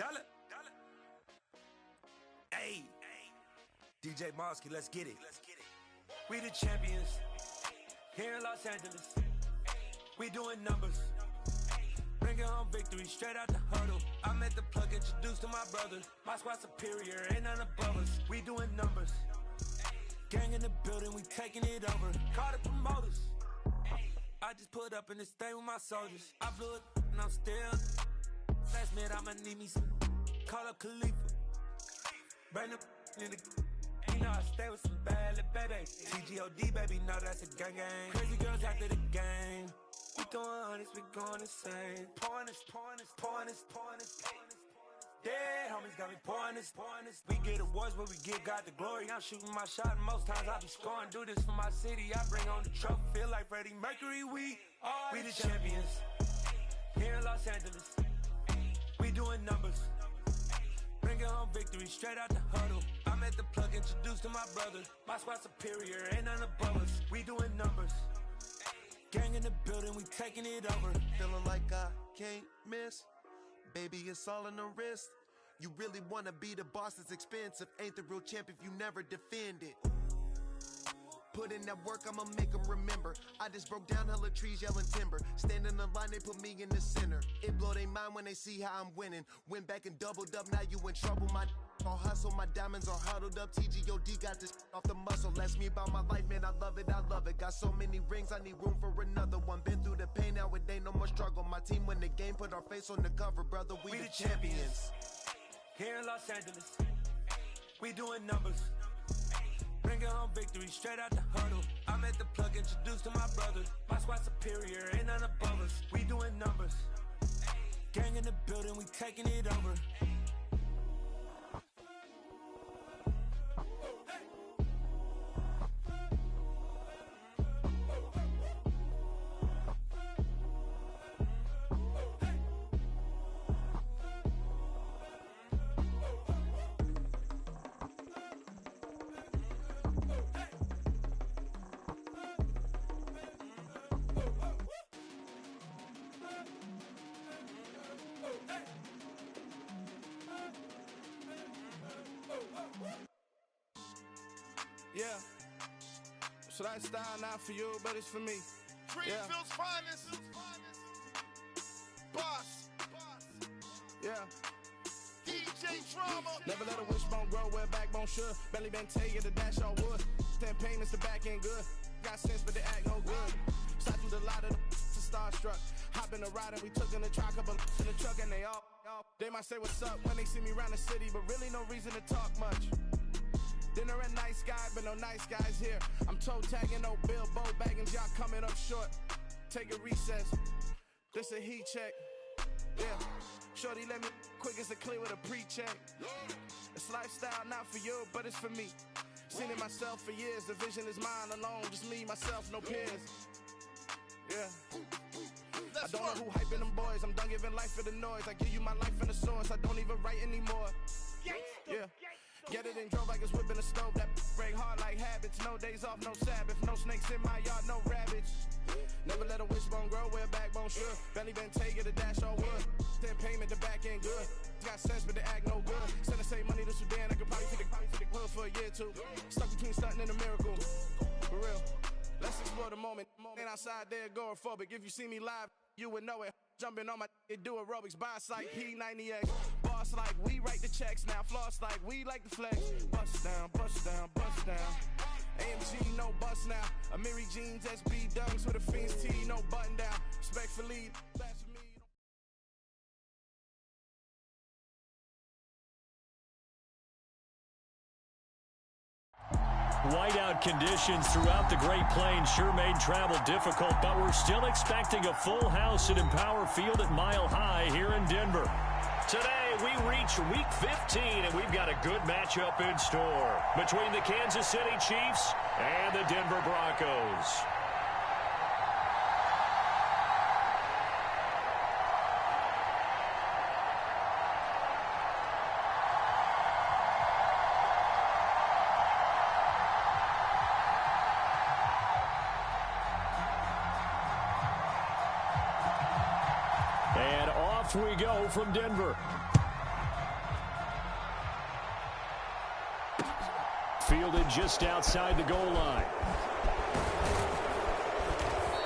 Dollar. Hey, DJ Mosky, let's get it. We the champions here in Los Angeles. We doing numbers. Bringing home victory straight out the huddle. I'm at the plug, introduced to my brother. My squad superior, ain't none above us. We doing numbers. Gang in the building, we taking it over. Call the promoters. I just put up in this thing with my soldiers. I blew it and I'm still. Last minute, I'ma need me some. Call up Khalifa. Bring the in the. You know I stay with some bad little baby. TGOD, baby, know that's a gang gang. Crazy girls after the game. We throwing hundreds, we going insane. Pouring this. Dead homies got me pouring this. We get awards, but we give God the glory. I'm shooting my shot, and most times I be scoring. Do this for my city, I bring on the trophy. Feel like Freddie Mercury, we the champions here in Los Angeles. We doing numbers. Bringing home victory straight out the huddle. I'm at the plug, introduced to my brother. My squad superior, ain't none above us. We doing numbers. Gang in the building, we taking it over. Feeling like I can't miss. Baby, it's all in the wrist. You really wanna be the boss, it's expensive. Ain't the real champ if you never defend it. Put in that work, I'ma make them remember. I just broke down hella trees, yelling timber. Stand in the line, they put me in the center. It blow their mind when they see how I'm winning. Went back and doubled up, now you in trouble. My all hustle, my diamonds are huddled up. TGOD got this off the muscle. That's me about my life, man, I love it. Got so many rings, I need room for another one. Been through the pain, now it ain't no more struggle. My team win the game, put our face on the cover, brother. We the champions. Here in Los Angeles, we doing numbers. Bringing home victory straight out the huddle. I'm at the plug, introduced to my brother. My squad superior, ain't none above us. We doing numbers. Gang in the building, we taking it over. Yeah, so that style not for you, but it's for me. Greenfield's finest. Boss. Yeah. DJ Drama. Never let a wishbone grow where backbone should. Belly been taking the dash all wood. 10 payments, the back end good. Got sense, but they act no good. Shot through the lot of the to starstruck. Hop in the ride and we took in the truck, couple in the truck, and they all. They might say what's up when they see me around the city, but really no reason to talk much. Dinner at nice guy, but no nice guys here. I'm toe tagging, no Bilbo bagging, y'all coming up short. Take a recess. This a heat check. Yeah. Shorty let me quick as a clear with a pre-check. It's lifestyle not for you, but it's for me. Seen it myself for years. The vision is mine alone. Just me, myself, no peers. Yeah. I don't know who hyping them boys. I'm done giving life for the noise. I give you my life in the source. I don't even write anymore. Yeah. Get it and drove like it's whipping a stove. That break hard like habits. No days off, no Sabbath. No snakes in my yard, no rabbits. Never let a wishbone grow where backbone should. Belly been taking the dash all wood. 10 payment, the back end good. Got sense, but they act no good. Send the same money to Sudan. I could probably take the hood for a year or two. Stuck between stunting and a miracle. For real. Let's explore the moment. Ain't outside there agoraphobic. If you see me live, you would know it. Jumping on my do aerobics, boss like P90X. Boss like we write the checks now. Floss like we like the flex. Bust down, bust down, bust down. AMG, no bust now. Amiri jeans, SB dunks with a Fiends T, no button down. Respectfully, blasphemy. Whiteout conditions throughout the Great Plains sure made travel difficult, but we're still expecting a full house at Empower Field at Mile High here in Denver. Today, we reach Week 15, and we've got a good matchup in store between the Kansas City Chiefs and the Denver Broncos. And off we go from Denver. fielded just outside the goal line.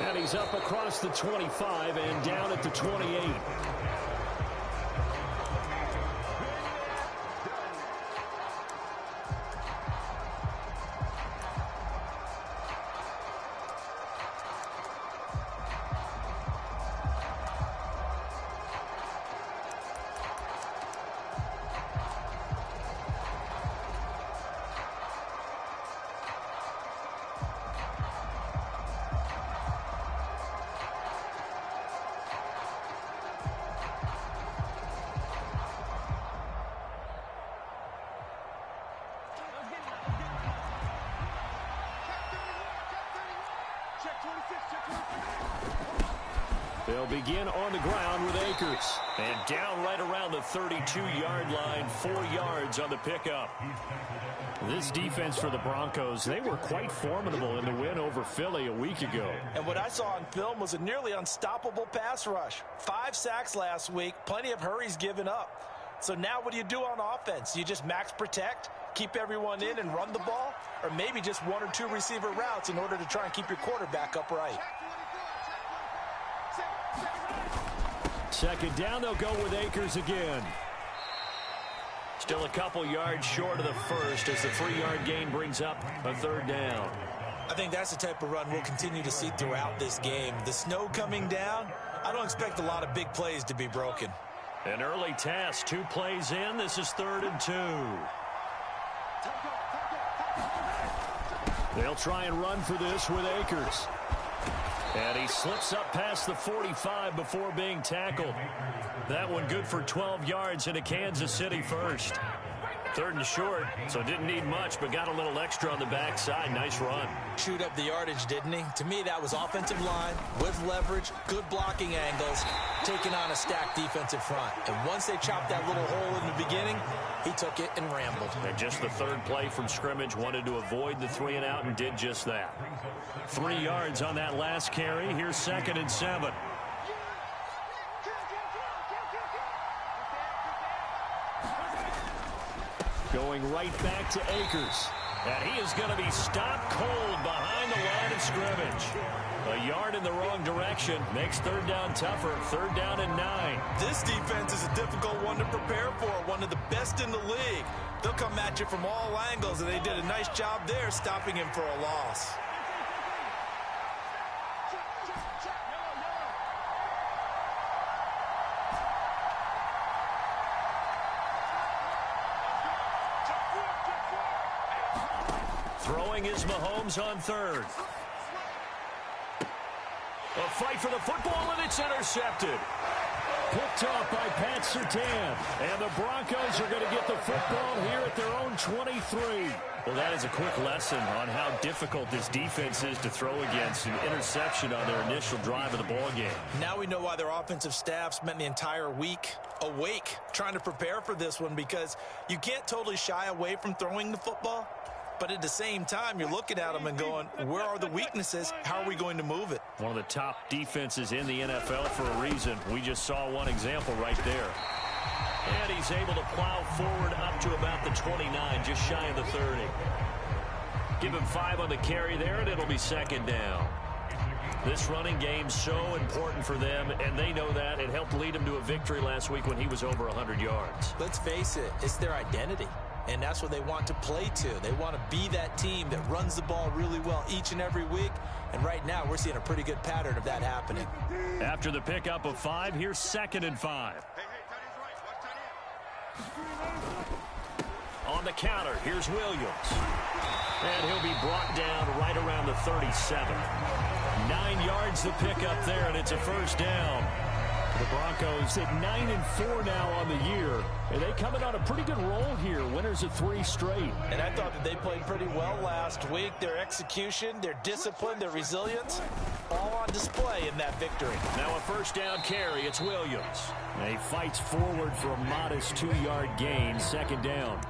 And he's up across the 25 and down at the 28. They'll begin on the ground with Akers. And down right around the 32-yard line, 4 yards on the pickup. This defense for the Broncos, they were quite formidable in the win over Philly a week ago. And what I saw on film was a nearly unstoppable pass rush. 5 sacks last week, plenty of hurries given up. So now what do you do on offense? You just max protect, keep everyone in and run the ball? Or maybe just 1 or 2 receiver routes in order to try and keep your quarterback upright? Second down, they'll go with Akers again. Still a couple yards short of the first as the 3-yard gain brings up a 3rd down. I think that's the type of run we'll continue to see throughout this game. The snow coming down, I don't expect a lot of big plays to be broken. An early task, 2 plays in. This is 3rd and 2. They'll try and run for this with Akers. And he slips up past the 45 before being tackled. That one good for 12 yards and a Kansas City first. 3rd and short, so didn't need much, but got a little extra on the backside. Nice run. Chewed up the yardage, didn't he? To me, that was offensive line, with leverage, good blocking angles, taking on a stacked defensive front. And once they chopped that little hole in the beginning, he took it and rambled. And just the 3rd play from scrimmage, wanted to avoid the 3 and out and did just that. 3 yards on that last carry. Here's 2nd and 7. Going right back to Akers. And he is going to be stopped cold behind the line of scrimmage. A yard in the wrong direction makes 3rd down tougher. 3rd down and 9. This defense is a difficult one to prepare for. One of the best in the league. They'll come at you from all angles, and they did a nice job there stopping him for a loss. Throwing is Mahomes on 3rd. A fight for the football, and it's intercepted. Picked off by Pat Surtain. And the Broncos are going to get the football here at their own 23. Well, that is a quick lesson on how difficult this defense is to throw against. An interception on their initial drive of the ball game. Now we know why their offensive staff spent the entire week awake trying to prepare for this one, because you can't totally shy away from throwing the football. But at the same time, you're looking at them and going, where are the weaknesses? How are we going to move it? One of the top defenses in the NFL for a reason. We just saw one example right there. And he's able to plow forward up to about the 29, just shy of the 30. Give him 5 on the carry there, and it'll be 2nd down. This running game's so important for them, and they know that. It helped lead them to a victory last week when he was over 100 yards. Let's face it, it's their identity. And that's what they want to play to. They want to be that team that runs the ball really well each and every week. And right now, we're seeing a pretty good pattern of that happening. After the pickup of 5, here's 2nd and 5. On the counter, here's Williams. And he'll be brought down right around the 37. 9 yards to pick up there, and it's a 1st down. The Broncos at 9-4 now on the year, and they come in on a pretty good roll here. Winners of 3 straight. And I thought that they played pretty well last week. Their execution, their discipline, their resilience, all on display in that victory. Now a 1st down carry. It's Williams. And he fights forward for a modest 2-yard gain. 2nd down.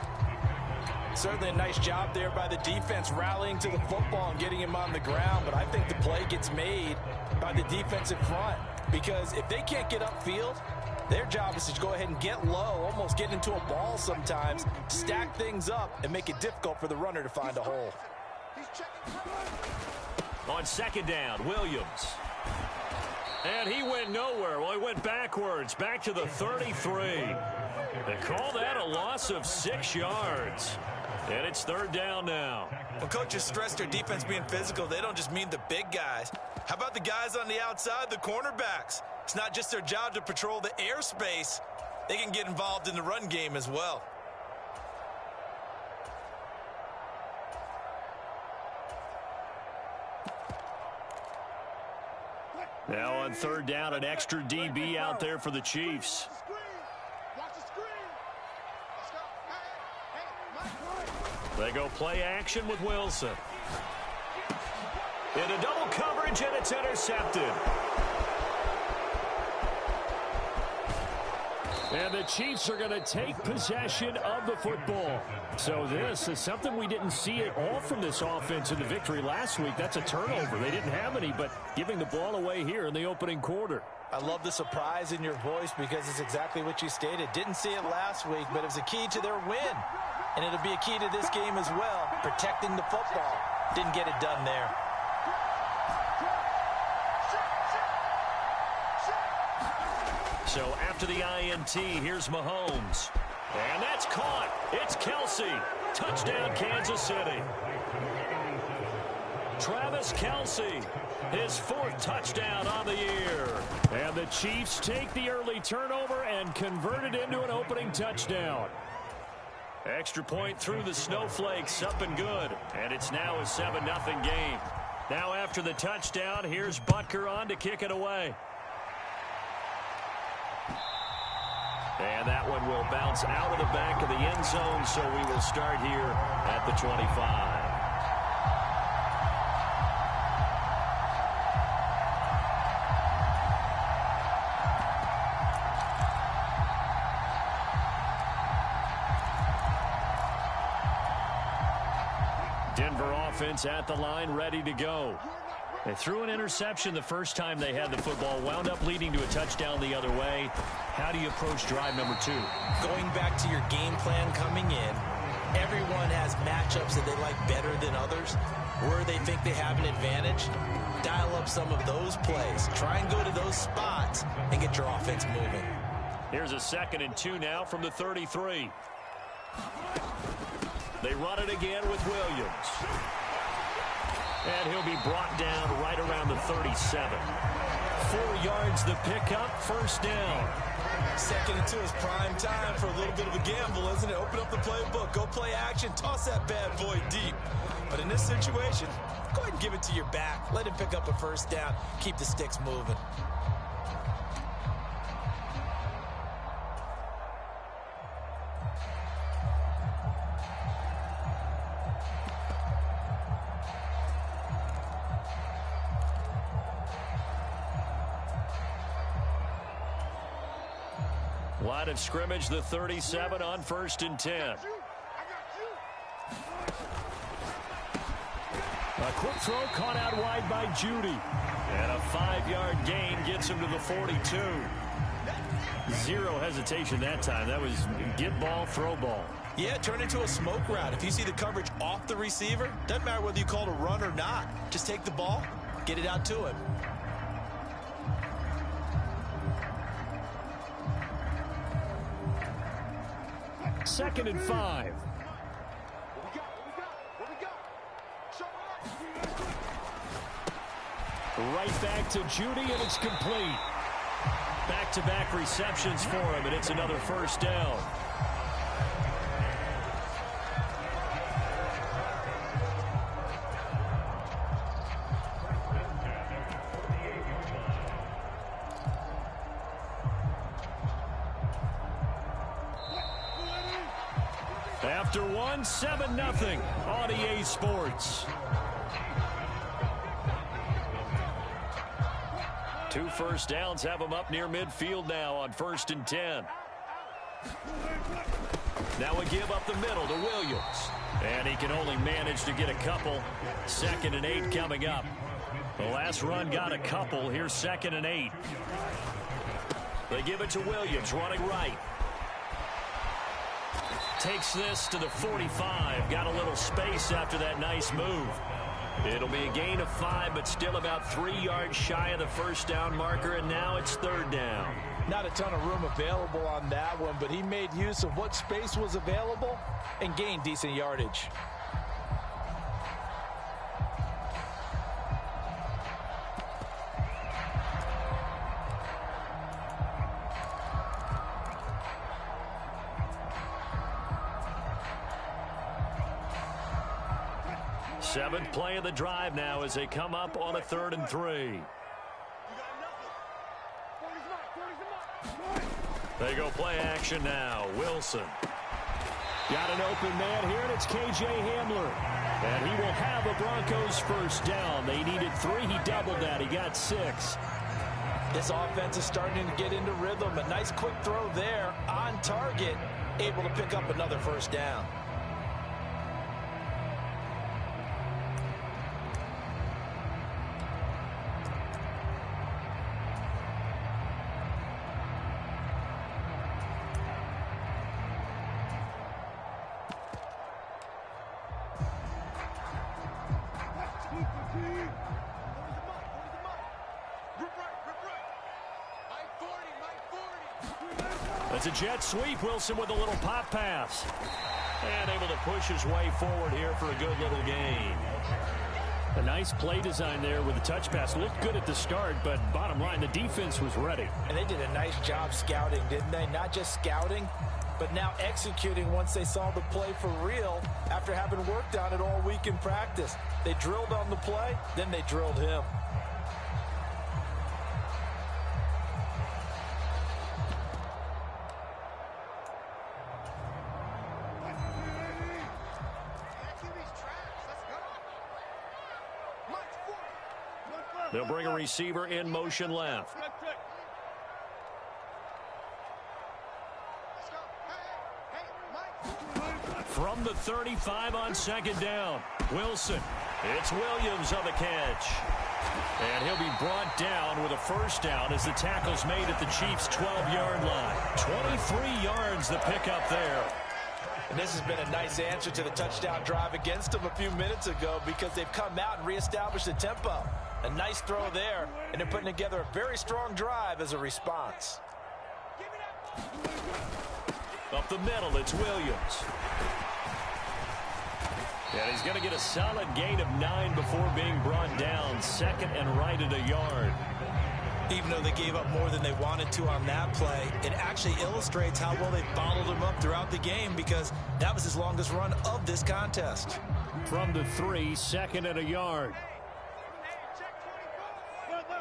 Certainly a nice job there by the defense rallying to the football and getting him on the ground. But I think the play gets made by the defensive front. Because if they can't get upfield, Their job is to go ahead and get low, almost get into a ball sometimes, stack things up, and make it difficult for the runner to find a hole. On second down, Williams. And he went nowhere. Well, he went backwards, back to the 33. They call that a loss of 6 yards. And it's third down now. When coaches stress their defense being physical, they don't just mean the big guys. How about the guys on the outside, the cornerbacks? It's not just their job to patrol the airspace. They can get involved in the run game as well. Now on third down, an extra DB out there for the Chiefs. They go play action with Wilson. Into double coverage, and it's intercepted. And the Chiefs are going to take possession of the football. So this is something we didn't see at all from this offense in the victory last week. That's a turnover. They didn't have any, but giving the ball away here in the opening quarter. I love the surprise in your voice because it's exactly what you stated. Didn't see it last week, but it was a key to their win. And it'll be a key to this game as well, protecting the football. Didn't get it done there. So after the INT, here's Mahomes. And that's caught. It's Kelsey. Touchdown, Kansas City. Travis Kelsey, his 4th touchdown on the year. And the Chiefs take the early turnover and convert it into an opening touchdown. Extra point through the snowflakes, up and good. And it's now a 7-0 game. Now after the touchdown, here's Butker on to kick it away. And that one will bounce out of the back of the end zone, so we will start here at the 25. Denver offense at the line, ready to go. They threw an interception the first time they had the football, wound up leading to a touchdown the other way. How do you approach drive number 2? Going back to your game plan coming in, everyone has matchups that they like better than others. Where they think they have an advantage, dial up some of those plays. Try and go to those spots and get your offense moving. Here's a 2nd and 2 now from the 33. They run it again with Williams. And he'll be brought down right around the 37. 4 yards the pickup, first down. 2nd and 2 is prime time for a little bit of a gamble, isn't it? Open up the playbook, go play action, toss that bad boy deep. But in this situation, go ahead and give it to your back. Let him pick up a first down. Keep the sticks moving. Line of scrimmage, the 37 on 1st and 10. A quick throw caught out wide by Judy. And a 5-yard gain gets him to the 42. Zero hesitation that time. That was get ball, throw ball. Yeah, turn into a smoke route. If you see the coverage off the receiver, doesn't matter whether you call it a run or not. Just take the ball, get it out to him. Second and 5. Right back to Judy, and it's complete. Back-to-back receptions for him, and it's another first down. After one, 7-0 on EA Sports. 2 first downs have them up near midfield now on 1st and 10. Now a give up the middle to Williams. And he can only manage to get a couple. 2nd and 8 coming up. The last run got a couple. Here's 2nd and 8. They give it to Williams, running right. Takes this to the 45. Got a little space after that nice move. It'll be a gain of 5, but still about 3 yards shy of the first down marker, and now it's 3rd down. Not a ton of room available on that one, but he made use of what space was available and gained decent yardage. Seventh play of the drive now as they come up on a 3rd and 3. They go play action now. Wilson. Got an open man here, and it's K.J. Hamler. And he will have a Broncos first down. They needed 3. He doubled that. He got 6. This offense is starting to get into rhythm. A nice quick throw there on target. Able to pick up another first down. That's a jet sweep. Wilson with a little pop pass. And able to push his way forward here for a good little gain. A nice play design there with the touch pass. Looked good at the start, but bottom line, the defense was ready. And they did a nice job scouting, didn't they? Not just scouting, but now executing once they saw the play for real after having worked on it all week in practice. They drilled on the play, then they drilled him. They'll bring a receiver in motion left. From the 35 on 2nd down, Wilson. It's Williams on the catch. And he'll be brought down with a first down as the tackle's made at the Chiefs' 12-yard line. 23 yards the pickup there. And this has been a nice answer to the touchdown drive against them a few minutes ago because they've come out and reestablished the tempo. A nice throw there, and they're putting together a very strong drive as a response. Up the middle, it's Williams. And he's going to get a solid gain of 9 before being brought down. 2nd and right at a yard. Even though they gave up more than they wanted to on that play, it actually illustrates how well they bottled him up throughout the game because that was his longest run of this contest. From the 3, 2nd and a yard.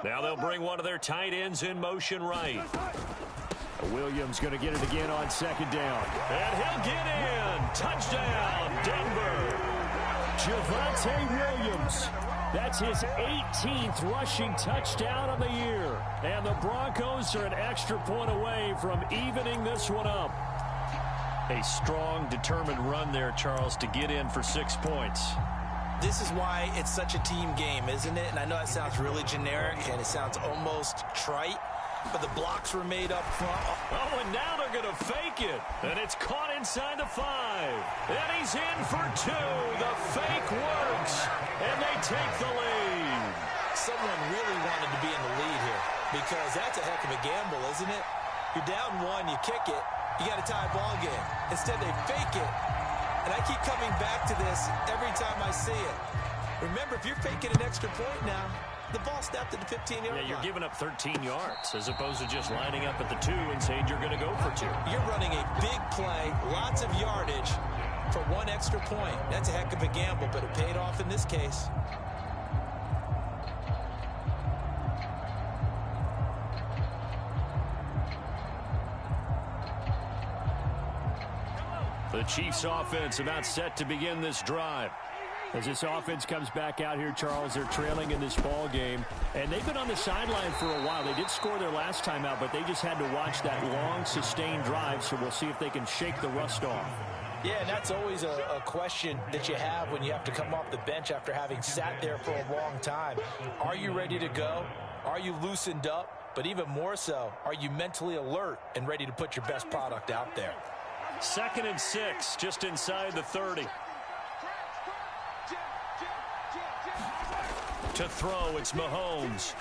Now they'll bring one of their tight ends in motion right. Williams going to get it again on 2nd down. And he'll get in. Touchdown, Denver. Javonte Williams. That's his 18th rushing touchdown of the year. And the Broncos are an extra point away from evening this one up. A strong, determined run there, Charles, to get in for 6 points. This is why it's such a team game, isn't it? And I know that sounds really generic and it sounds almost trite, but the blocks were made up front. Oh, and now they're going to fake it. And it's caught inside the 5. And he's in for 2. The fake works. And they take the lead. Someone really wanted to be in the lead here because that's a heck of a gamble, isn't it? You're down 1, you kick it, you got a tie ball game. Instead, they fake it. And I keep coming back to this every time I see it. Remember, if you're faking an extra point now, the ball snapped at the 15-yard line. Yeah, you're giving up 13 yards as opposed to just lining up at the 2 and saying you're going to go for 2. You're running a big play, lots of yardage for 1 extra point. That's a heck of a gamble, but it paid off in this case. The Chiefs offense about set to begin this drive. As this offense comes back out here, Charles, they're trailing in this ball game. And they've been on the sideline for a while. They did score their last time out, but they just had to watch that long, sustained drive. So we'll see if they can shake the rust off. Yeah, and that's always a question that you have when you have to come off the bench after having sat there for a long time. Are you ready to go? Are you loosened up? but even more so, are you mentally alert and ready to put your best product out there? 2nd and 6, just inside the 30. To throw, it's Mahomes.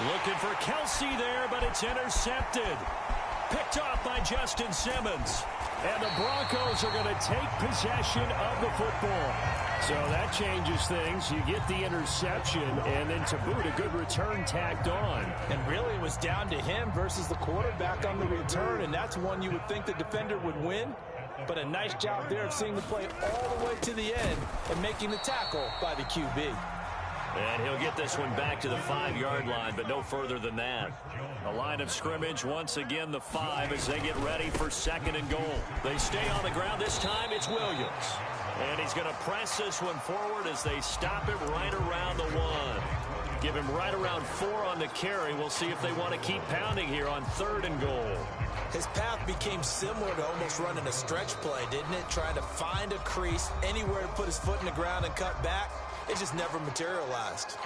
Looking for Kelsey there, but it's intercepted. Picked off by Justin Simmons. And the Broncos are going to take possession of the football. So that changes things. You get the interception, and then to boot, a good return tacked on. And really, it was down to him versus the quarterback on the return, and that's one you would think the defender would win. But a nice job there of seeing the play all the way to the end and making the tackle by the QB. And he'll get this one back to the 5-yard line, but no further than that. The line of scrimmage, once again, the 5 as they get ready for 2nd and goal. They stay on the ground. This time it's Williams. And he's going to press this one forward as they stop it right around the 1. Give him right around 4 on the carry. We'll see if they want to keep pounding here on 3rd and goal. His path became similar to almost running a stretch play, didn't it? Trying to find a crease, anywhere to put his foot in the ground and cut back. It just never materialized.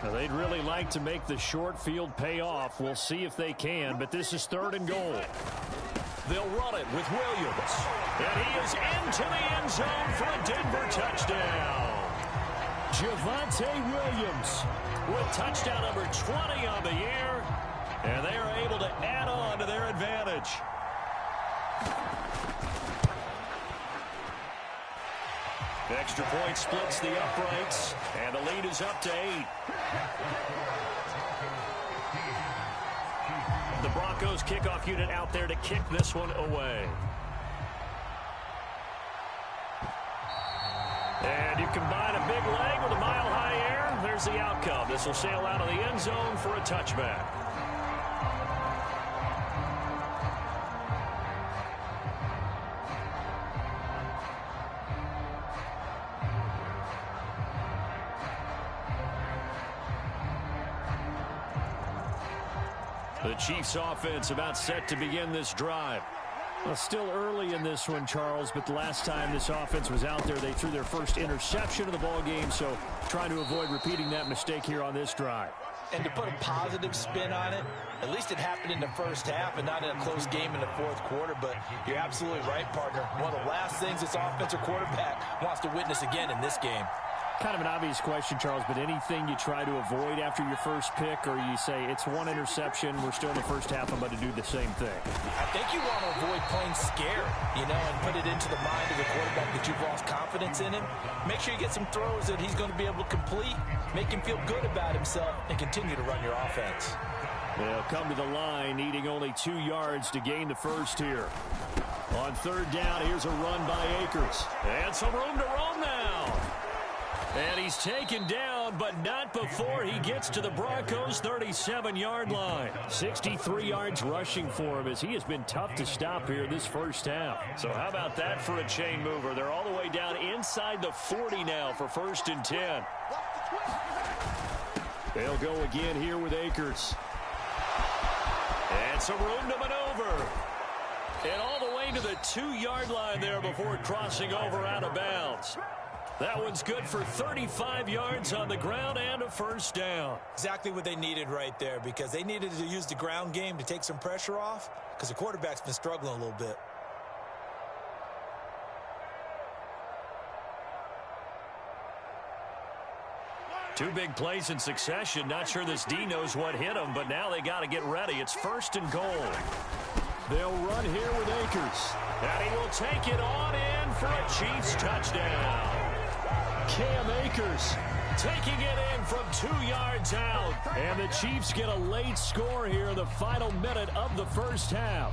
Now, they'd really like to make the short field pay off. We'll see if they can, but this is 3rd and goal. They'll run it with Williams. And he is into the end zone for a Denver touchdown. Javonte Williams with touchdown number 20 on the year. And they are able to add on to their advantage. Extra point splits the uprights, and the lead is up to 8. The Broncos kickoff unit out there to kick this one away. And you combine a big leg with a mile-high air, there's the outcome. This will sail out of the end zone for a touchback. The Chiefs offense about set to begin this drive. Well, still early in this one, Charles, but the last time this offense was out there, they threw their first interception of the ball game, so trying to avoid repeating that mistake here on this drive. And to put a positive spin on it, at least it happened in the first half and not in a close game in the 4th quarter, but you're absolutely right, partner. One of the last things this offensive quarterback wants to witness again in this game. Kind of an obvious question, Charles, but anything you try to avoid after your first pick, or you say it's one interception, we're still in the first half, I'm about to do the same thing? I think you want to avoid playing scared, and put it into the mind of the quarterback that you've lost confidence in him. Make sure you get some throws that he's going to be able to complete, make him feel good about himself, and continue to run your offense. They'll come to the line, needing only 2 yards to gain the first here. On 3rd down, here's a run by Akers. And some room to roam now. And he's taken down, but not before he gets to the Broncos' 37-yard line. 63 yards rushing for him as he has been tough to stop here this first half. So how about that for a chain mover? They're all the way down inside the 40 now for 1st and 10. They'll go again here with Akers. And some room to maneuver. And all the way to the 2-yard line there before crossing over out of bounds. That one's good for 35 yards on the ground and a 1st down. Exactly what they needed right there, because they needed to use the ground game to take some pressure off, because the quarterback's been struggling a little bit. Two big plays in succession. Not sure this D knows what hit him, but now they got to get ready. It's 1st and goal. They'll run here with Akers. And he will take it on in for a Chiefs touchdown. Cam Akers taking it in from 2 yards out. And the Chiefs get a late score here in the final minute of the first half.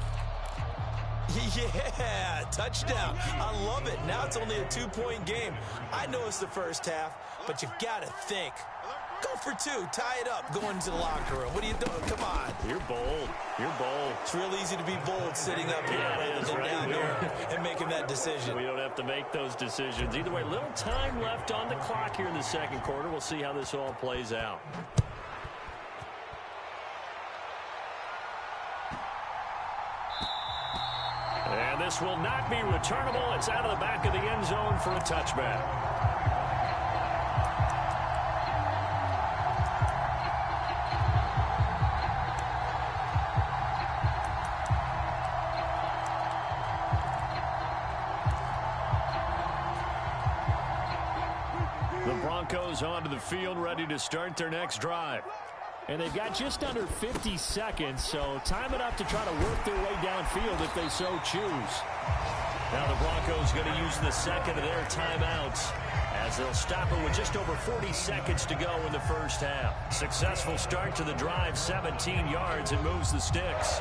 Yeah, touchdown. I love it. Now it's only a 2-point game. I know it's the first half, but you've got to think. Go for 2. Tie it up. Go into the locker room. What are you doing? Come on. You're bold. You're bold. It's real easy to be bold sitting up here rather than down there and making that decision. We don't have to make those decisions. Either way, little time left on the clock here in the 2nd quarter. We'll see how this all plays out. this will not be returnable. It's out of the back of the end zone for a touchback. The Broncos onto the field, ready to start their next drive. And they've got just under 50 seconds, so time enough to try to work their way downfield if they so choose. Now the Broncos going to use the second of their timeouts as they'll stop it with just over 40 seconds to go in the first half. Successful start to the drive, 17 yards, and moves the sticks.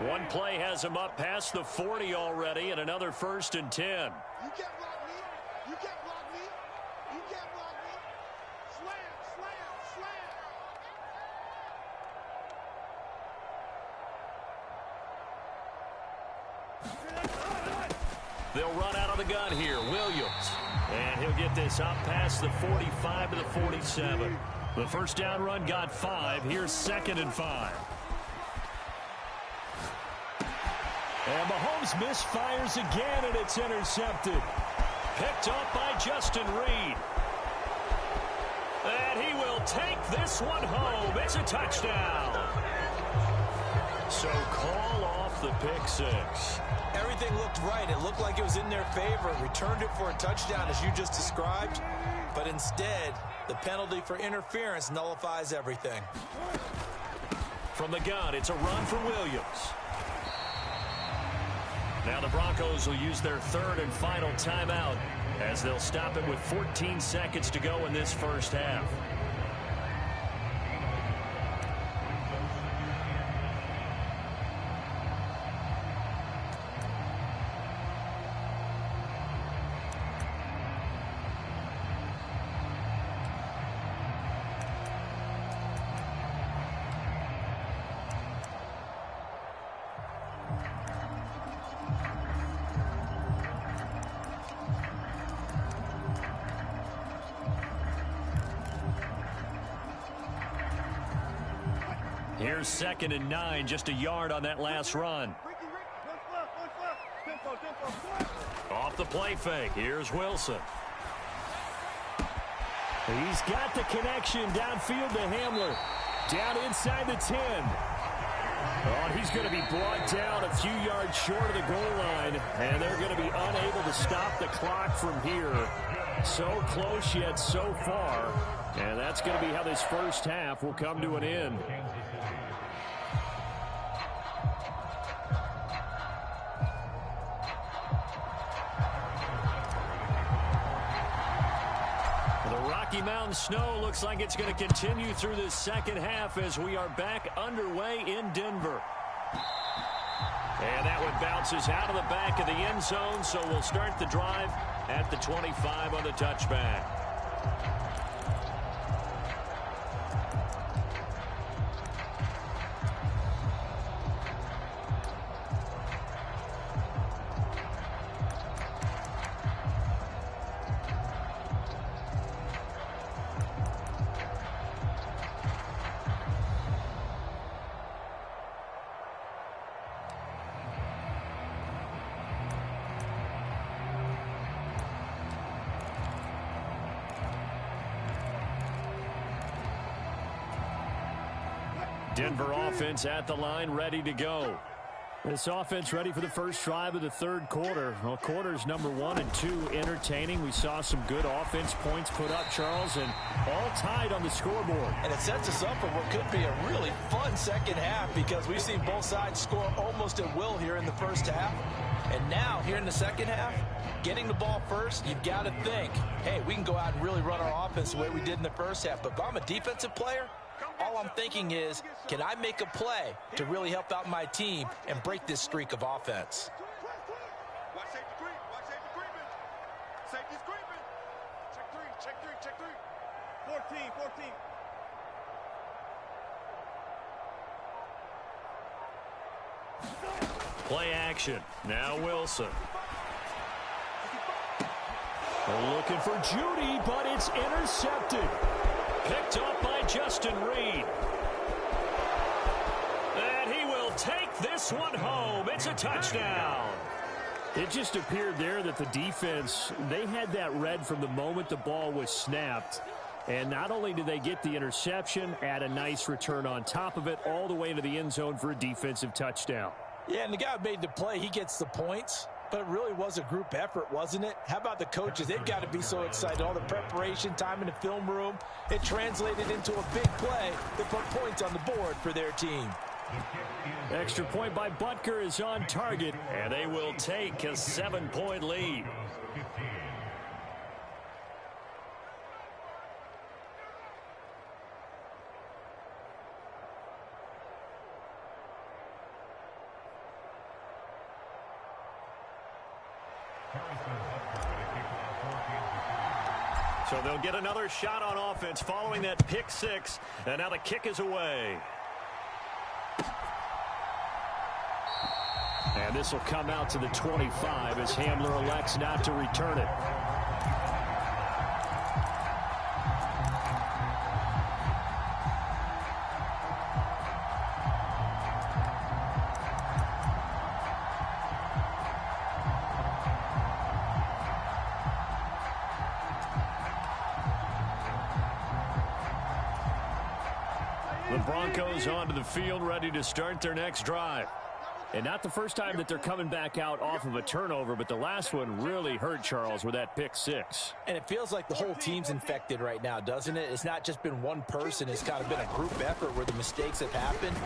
One play has him up past the 40 already, and another 1st and 10. You can't block me. You can't block me. You can't block me. Slam. They'll run out of the gun here. Williams. And he'll get this up past the 45 to the 47. The first down run got 5. Here's 2nd and 5. And Mahomes misfires again, and it's intercepted. Picked up by Justin Reed. And he will take this one home. It's a touchdown. So call off the pick six. Everything looked right. It looked like it was in their favor. Returned it for a touchdown, as you just described. But instead, the penalty for interference nullifies everything. From the gun, it's a run for Williams. Now the Broncos will use their 3rd and final timeout as they'll stop it with 14 seconds to go in this first half. Here's 2nd and 9, just a yard on that last run. Off the play fake, here's Wilson. He's got the connection downfield to Hamler. Down inside the 10. Oh, and he's going to be brought down a few yards short of the goal line, and they're going to be unable to stop the clock from here. So close yet so far, and that's going to be how this first half will come to an end. Rocky Mountain snow looks like it's going to continue through this second half as we are back underway in Denver. And that one bounces out of the back of the end zone, so we'll start the drive at the 25 on the touchback. Denver offense at the line, ready to go. This offense ready for the first drive of the 3rd quarter. Well, quarters number 1 and 2 entertaining. We saw some good offense points put up, Charles, and all tied on the scoreboard. And it sets us up for what could be a really fun second half because we've seen both sides score almost at will here in the first half. And now, here in the second half, getting the ball first, you've got to think, hey, we can go out and really run our offense the way we did in the first half. But if I'm a defensive player, all I'm thinking is, can I make a play to really help out my team and break this streak of offense? Watch safety creep. Watch safety creeping. Safety's creeping. Check three. Check three. Check three. 14. Play action. Now Wilson. Looking for Judy, but it's intercepted. Picked up by Justin Reed. And he will take this one home. It's a touchdown. It just appeared there that the defense, they had that read from the moment the ball was snapped. And not only did they get the interception, add a nice return on top of it, all the way into the end zone for a defensive touchdown. Yeah, and the guy who made the play, he gets the points. But it really was a group effort, wasn't it? How about the coaches? They've got to be so excited. All the preparation, time in the film room, it translated into a big play that put points on the board for their team. Extra point by Butker is on target, and they will take a 7-point lead. So they'll get another shot on offense following that pick six, and now the kick is away. And this will come out to the 25 as Hamler elects not to return it. The Broncos onto the field, ready to start their next drive. And not the first time that they're coming back out off of a turnover, but the last one really hurt, Charles, with that pick six. And it feels like the whole team's infected right now, doesn't it? It's not just been one person. It's kind of been a group effort where the mistakes have happened.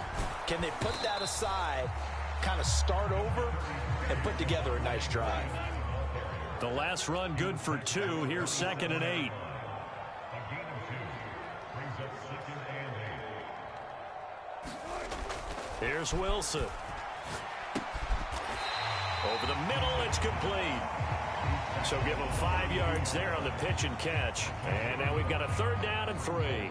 Can they put that aside, kind of start over, and put together a nice drive? The last run good for 2. Here's 2nd and 8. Here's Wilson. Over the middle, it's complete. So give him 5 yards there on the pitch and catch. And now we've got a 3rd down and 3.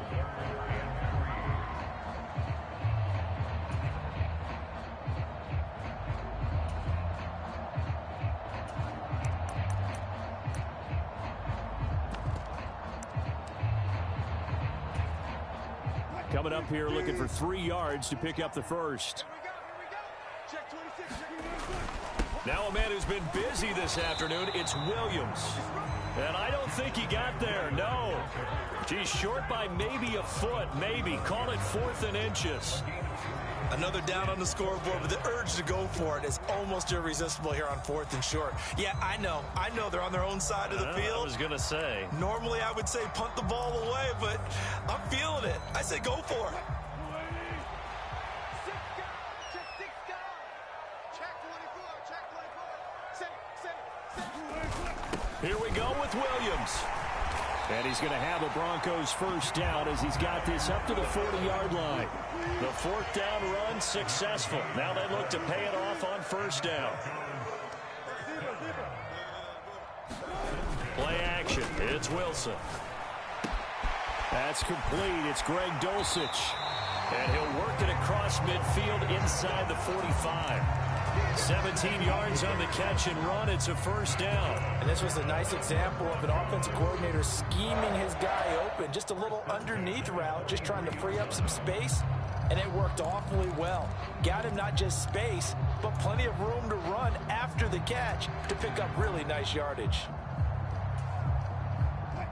Coming up here looking for 3 yards to pick up the first. Now a man who's been busy this afternoon, it's Williams. And I don't think he got there, no. He's short by maybe a foot, maybe. Call it 4th and inches. Another down on the scoreboard, but the urge to go for it is almost irresistible here on 4th and short. Yeah, I know they're on their own side of the field. I was going to say. Normally I would say punt the ball away, but I'm feeling it. I say go for it. Here we go with Williams. And he's going to have a Broncos first down as he's got this up to the 40-yard line. The 4th down run successful. Now they look to pay it off on first down. Play action. It's Wilson. That's complete. It's Greg Dulcich. And he'll work it across midfield inside the 45. 17 yards on the catch and run. It's a first down. And this was a nice example of an offensive coordinator scheming his guy open. Just a little underneath route, just trying to free up some space. And it worked awfully well. Got him not just space, but plenty of room to run after the catch to pick up really nice yardage.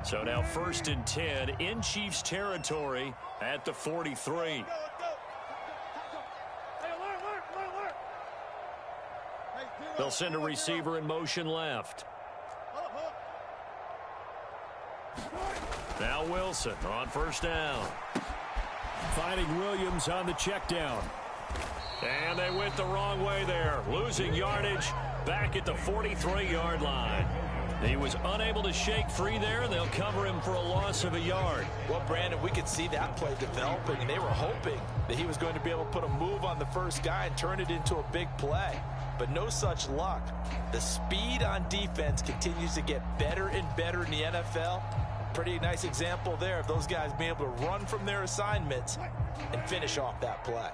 So now 1st and 10 in Chiefs territory at the 43. They'll send a receiver in motion left. Now Wilson on first down. Finding Williams on the check down. And they went the wrong way there. Losing yardage back at the 43-yard line. He was unable to shake free there, and they'll cover him for a loss of a yard. Well, Brandon, we could see that play developing, and they were hoping that he was going to be able to put a move on the first guy and turn it into a big play. But no such luck. The speed on defense continues to get better and better in the NFL. Pretty nice example there of those guys being able to run from their assignments and finish off that play.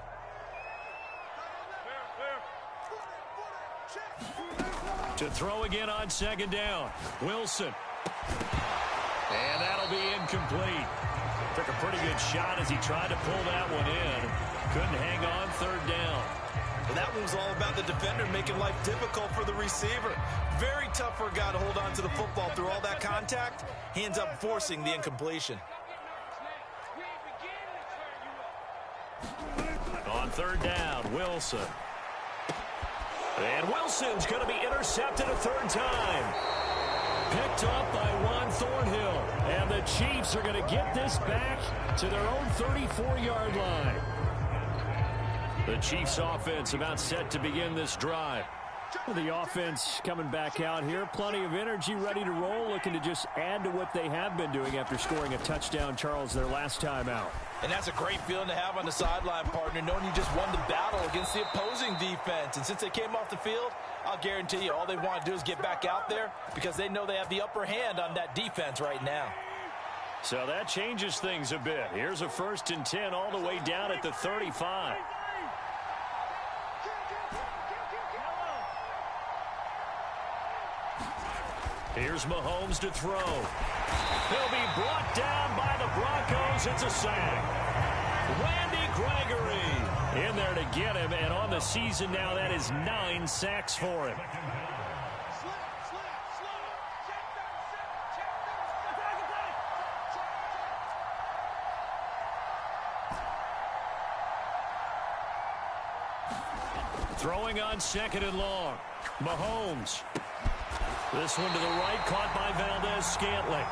To throw again on 2nd down. Wilson And that'll be incomplete. Took a pretty good shot as he tried to pull that one in. Couldn't hang on third down. Well, that one was all about the defender making life difficult for the receiver. Very tough for a guy to hold on to the football through all that contact. He ends up forcing the incompletion. On third down, Wilson. And Wilson's going to be intercepted a third time. Picked up by Juan Thornhill. And the Chiefs are going to get this back to their own 34-yard line. The Chiefs offense about set to begin this drive. The offense coming back out here. Plenty of energy, ready to roll, looking to just add to what they have been doing after scoring a touchdown, Charles, their last time out. And that's a great feeling to have on the sideline, partner, knowing you just won the battle against the opposing defense. And since they came off the field, I'll guarantee you all they want to do is get back out there because they know they have the upper hand on that defense right now. So that changes things a bit. Here's a 1st and 10 all the way down at the 35. Here's Mahomes to throw. He'll be brought down by the Broncos. It's a sack. Randy Gregory in there to get him, and on the season now, that is 9 sacks for him. Throwing on 2nd and long. Mahomes. This one to the right, caught by Valdez-Scantling.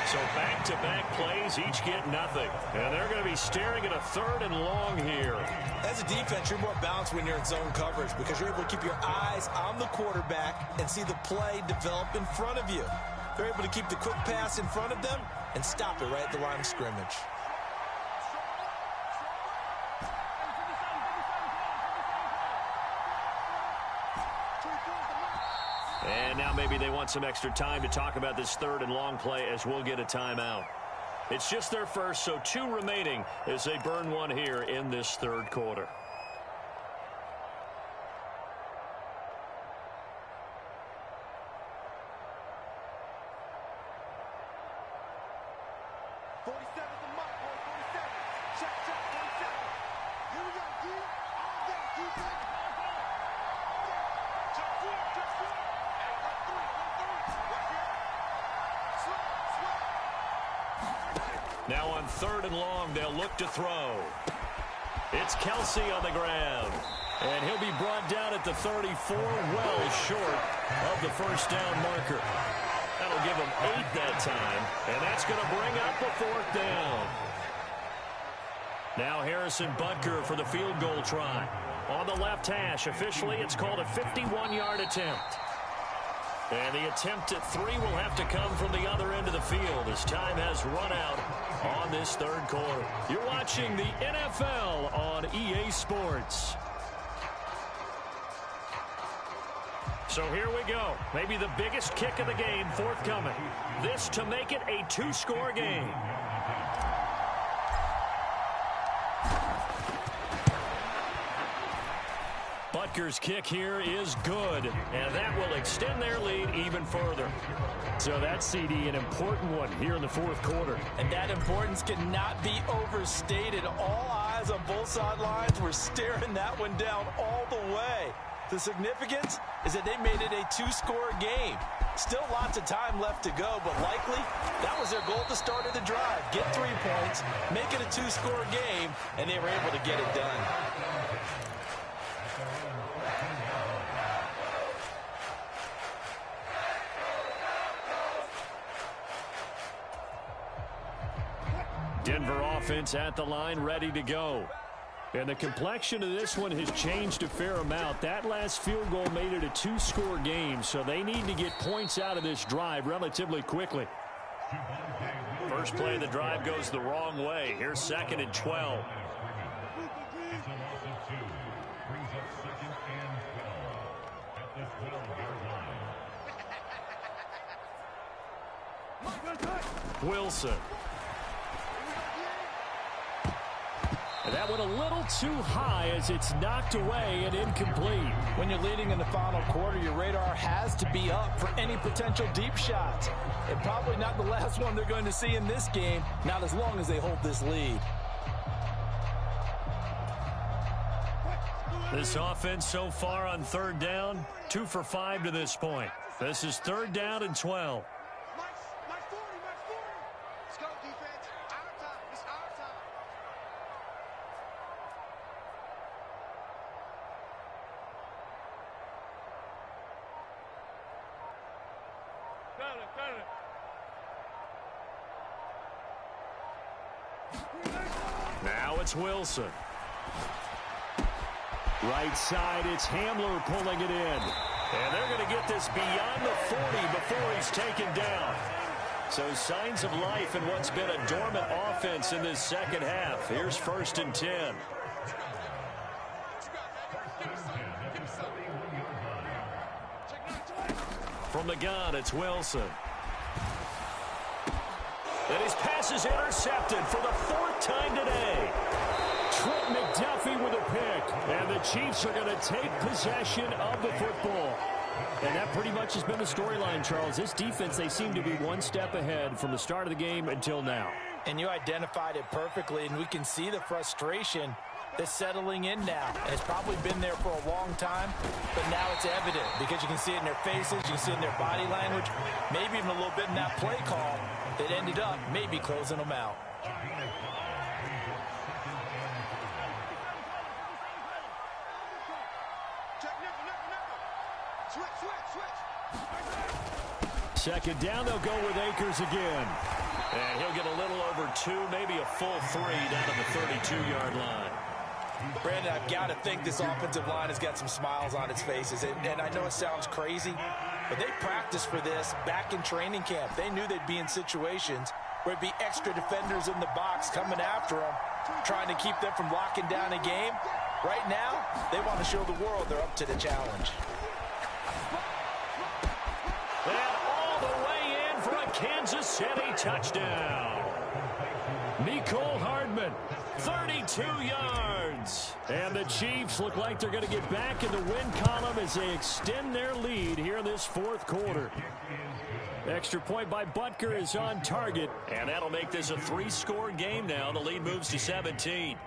So back-to-back plays, each get nothing. And they're going to be staring at a 3rd and long here. As a defense, you're more balanced when you're in zone coverage because you're able to keep your eyes on the quarterback and see the play develop in front of you. They're able to keep the quick pass in front of them and stop it right at the line of scrimmage. And now maybe they want some extra time to talk about this 3rd and long play as we'll get a timeout. It's just their first, so 2 remaining as they burn one here in this 3rd quarter. Now on 3rd and long, they'll look to throw. It's Kelsey on the ground. And he'll be brought down at the 34, well short of the 1st down marker. That'll give him 8 that time, and that's going to bring up a 4th down. Now Harrison Butker for the field goal try. On the left hash, officially it's called a 51-yard attempt. And the attempt at 3 will have to come from the other end of the field as time has run out on this 3rd quarter. You're watching the NFL on EA Sports. So here we go. Maybe the biggest kick of the game forthcoming. This to make it a 2-score game. Butker's kick here is good, and that will extend their lead even further. So that's, CD, an important one here in the 4th quarter. And that importance cannot be overstated. All eyes on both sidelines were staring that one down all the way. The significance is that they made it a 2-score game. Still lots of time left to go, but likely that was their goal at the start of the drive. Get 3 points, make it a 2-score game, and they were able to get it done. Denver offense at the line, ready to go. And the complexion of this one has changed a fair amount. That last field goal made it a 2-score game, so they need to get points out of this drive relatively quickly. First play of the drive goes the wrong way. Here's 2nd and 12. Wilson. And that went a little too high as it's knocked away and incomplete. When you're leading in the final quarter, your radar has to be up for any potential deep shots. And probably not the last one they're going to see in this game, not as long as they hold this lead. This offense so far on third down, 2 for 5 to this point. This is third down and 12. Let's go, defense. Our time. It's our time. Now it's Wilson. Right side, it's Hamler pulling it in. And they're going to get this beyond the 40 before he's taken down. So signs of life in what's been a dormant offense in this second half. Here's 1st and 10. From the gun, it's Wilson. And his pass is intercepted for the 4th time today. Trent McDuffie with a pick. And the Chiefs are going to take possession of the football. And that pretty much has been the storyline, Charles. This defense, they seem to be one step ahead from the start of the game until now. And you identified it perfectly, and we can see the frustration that's settling in now. And it's probably been there for a long time, but now it's evident because you can see it in their faces, you can see it in their body language, maybe even a little bit in that play call that ended up maybe closing them out. Second down, they'll go with Akers again. And he'll get a little over 2, maybe a full 3 down to the 32-yard line. Brandon, I've got to think this offensive line has got some smiles on its faces. And I know it sounds crazy, but they practiced for this back in training camp. They knew they'd be in situations where it'd be extra defenders in the box coming after them, trying to keep them from locking down a game. Right now, they want to show the world they're up to the challenge. And all the way in for a Kansas City touchdown. Mecole Hardman, 32 yards. And the Chiefs look like they're going to get back in the win column as they extend their lead here in this 4th quarter. Extra point by Butker is on target. And that'll make this a 3-score game now. The lead moves to 17.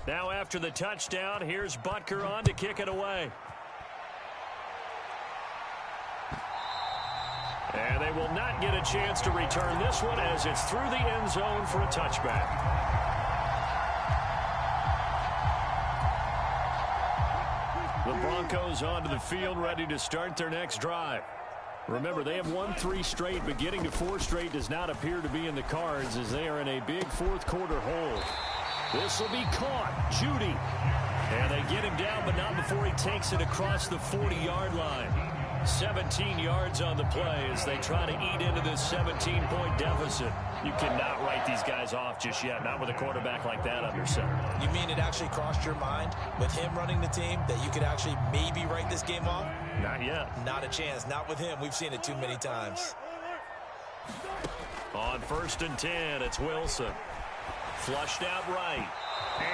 Now after the touchdown, here's Butker on to kick it away. And they will not get a chance to return this one as it's through the end zone for a touchback. The Broncos onto the field ready to start their next drive. Remember, they have won 3 straight, but getting to 4 straight does not appear to be in the cards as they are in a big 4th quarter hole. This will be caught. Judy. And they get him down, but not before he takes it across the 40-yard line. 17 yards on the play as they try to eat into this 17-point deficit. You cannot write these guys off just yet, not with a quarterback like that under center. You mean it actually crossed your mind with him running the team that you could actually maybe write this game off? Not yet. Not a chance. Not with him. We've seen it too many times. On 1st and 10, it's Wilson. Flushed out right.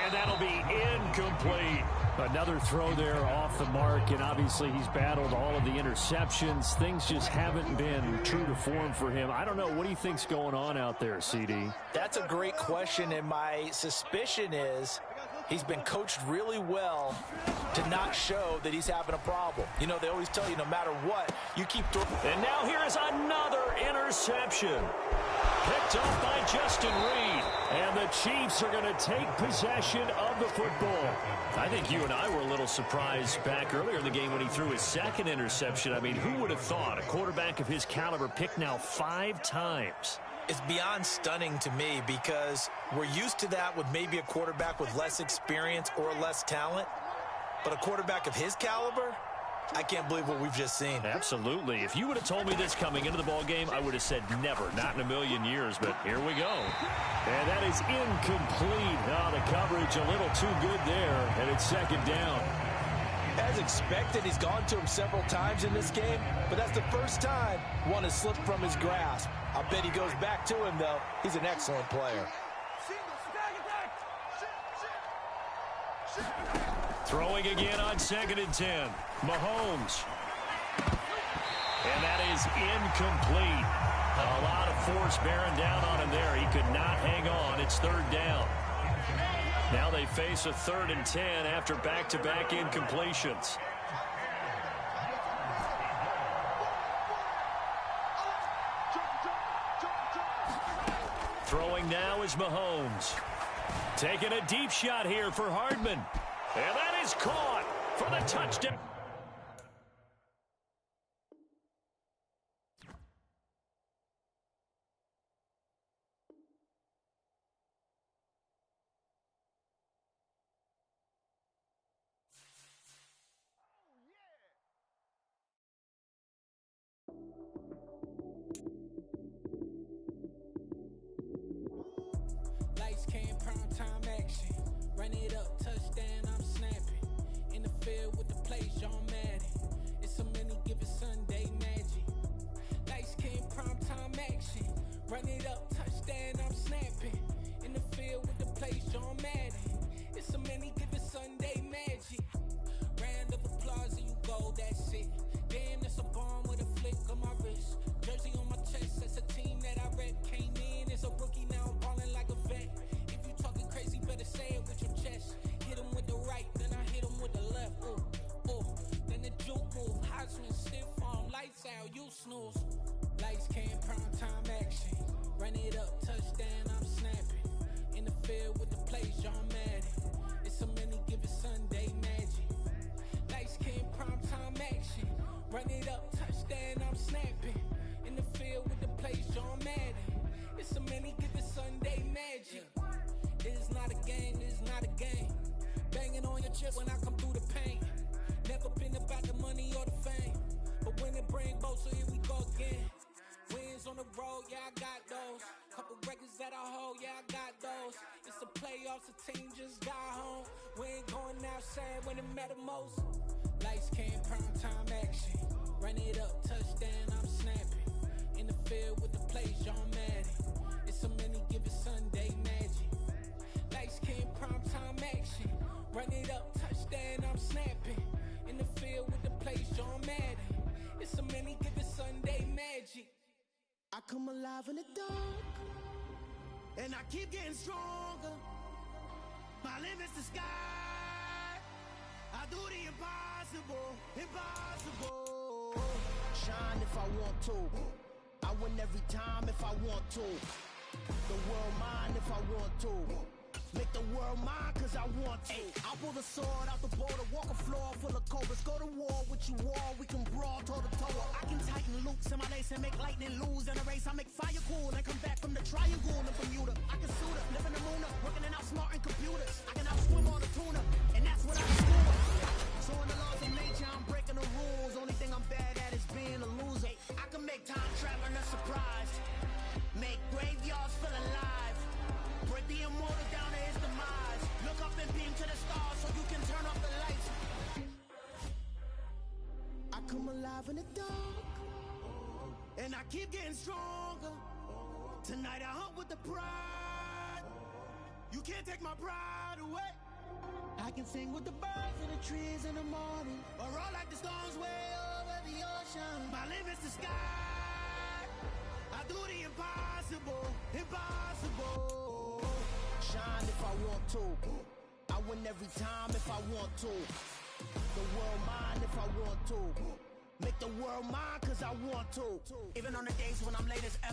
And that'll be incomplete. Another throw there off the mark, and obviously he's battled all of the interceptions. Things just haven't been true to form for him. I don't know. What do you think's going on out there, CD? That's a great question, and my suspicion is he's been coached really well to not show that he's having a problem. You know, they always tell you no matter what, you keep throwing. And now here is another interception. Picked up by Justin Reed. And the Chiefs are going to take possession of the football. I think you and I were a little surprised back earlier in the game when he threw his 2nd interception. I mean, who would have thought a quarterback of his caliber picked now 5 times? It's beyond stunning to me because we're used to that with maybe a quarterback with less experience or less talent. But a quarterback of his caliber, I can't believe what we've just seen. Absolutely. If you would have told me this coming into the ball game, I would have said never, not in a million years, but here we go. And that is incomplete. Oh, the coverage a little too good there, and it's second down. As expected, he's gone to him several times in this game, but that's the first time one has slipped from his grasp. I bet he goes back to him, though. He's an excellent player. Throwing again on 2nd and 10. Mahomes. And that is incomplete. A lot of force bearing down on him there. He could not hang on. It's 3rd down. Now they face a 3rd and 10 after back-to-back incompletions. Throwing now is Mahomes. Taking a deep shot here for Hardman. And that is caught for the touchdown. Lights came, prime time action. Run it up, touchdown, I'm snapping. In the field with the play, John Madden. It's a many given Sunday magic. Lights came, prime time action. Run it up, touchdown, I'm snapping. In the field with the play, John Madden. It's a many given Sunday magic. Round of applause and you go, that's it. Damn, that's a bomb with a flick on my wrist. Jersey on my chest, that's a team that I rep. Came in as a rookie, now I'm balling like a vet. If you talking crazy, better say it with your chest. Hit him with the right, then I hit him with the left. Ooh, ooh. Then the juke move, Heisman stiff arm, lights out, you snooze. Lights came, prime time action. Run it up, touchdown, I'm snapping. In the field with the play, John Madden. It's a many given Sunday magic. Lights came, prime time action. Run it up, touchdown, I'm snapping. In the field with the play, John Madden. It's a many given Sunday magic. It is not a game, it is not a game. Banging on your chest when I come through the pain. Never been about the money or the fame. But when it bring both, so here we go again. Wins on the road, yeah, I got those. Couple records that I hold, yeah, I got those. It's the playoffs, the team just got home. We ain't going outside when it matter most. Lights came, prime time action. Run it up, touchdown, I'm snapping. In the field with the play, John Madden. It's a many given Sunday magic. Lights came, prime time action. Run it up, touchdown, I'm snapping. In the field with the play, John Madden. It's a many given Sunday magic. I come alive in the dark, and I keep getting stronger. My limit's the sky. I do the impossible, impossible. Shine if I want to. I win every time if I want to. The world mine if I want to. Make the world mine cause I want to. I pull the sword out the border, walk a floor full of cobras. Go to war with you all, we can brawl toe to toe. I can tighten loops in my lace and make lightning lose in a race. I make fire cool and come back from the triangle in Bermuda. I can suit up, live in the moon up, working and outsmarting computers. I can outswim all the tuna, and that's what I do. So in the laws of nature, I'm breaking the rules. Only thing I'm bad at is being a loser. I can make time traveling a surprise. Make graveyards feel alive. Break the immortal down to his demise. Look up and beam to the stars so you can turn off the lights. I come alive in the dark, and I keep getting stronger. Tonight I hunt with the pride. You can't take my pride away. I can sing with the birds and the trees in the morning, or roll like the storms way over the ocean. My limit's the sky. I do the impossible, impossible. Shine if I want to. I win every time if I want to. The world mine if I want to. Make the world mine cause I want to. Even on the days when I'm late as